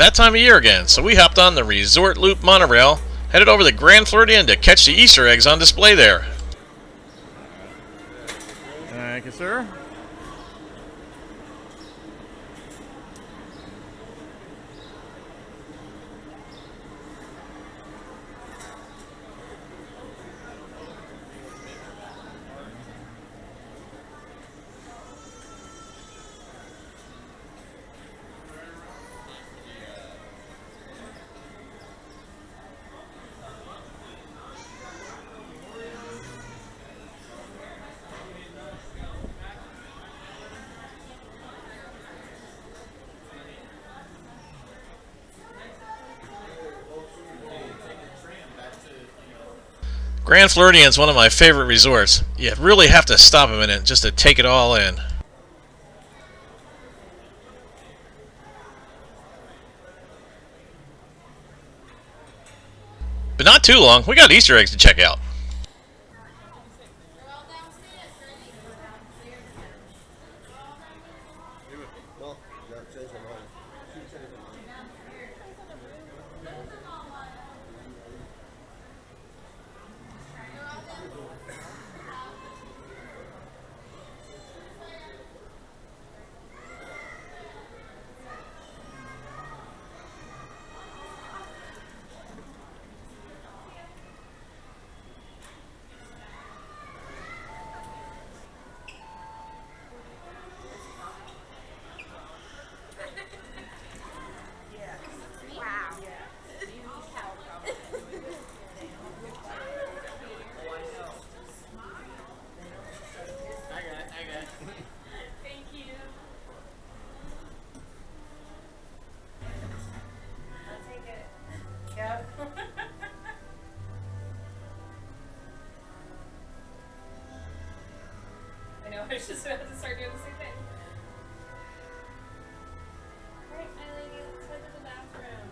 that time of year again, so we hopped on the Resort Loop monorail, headed over to Grand Floridian to catch the Easter eggs on display there. Thank you, sir. Grand Floridian is one of my favorite resorts. You really have to stop a minute just to take it all in. But not too long, we got Easter eggs to check out. I was just about to start doing the same thing. Alright, my lady, let's head to the bathroom.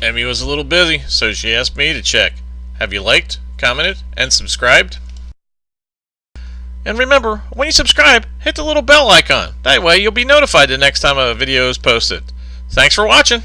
Emmy was a little busy, so she asked me to check. Have you liked, commented, and subscribed? And remember, when you subscribe, hit the little bell icon. That way you'll be notified the next time a video is posted. Thanks for watching.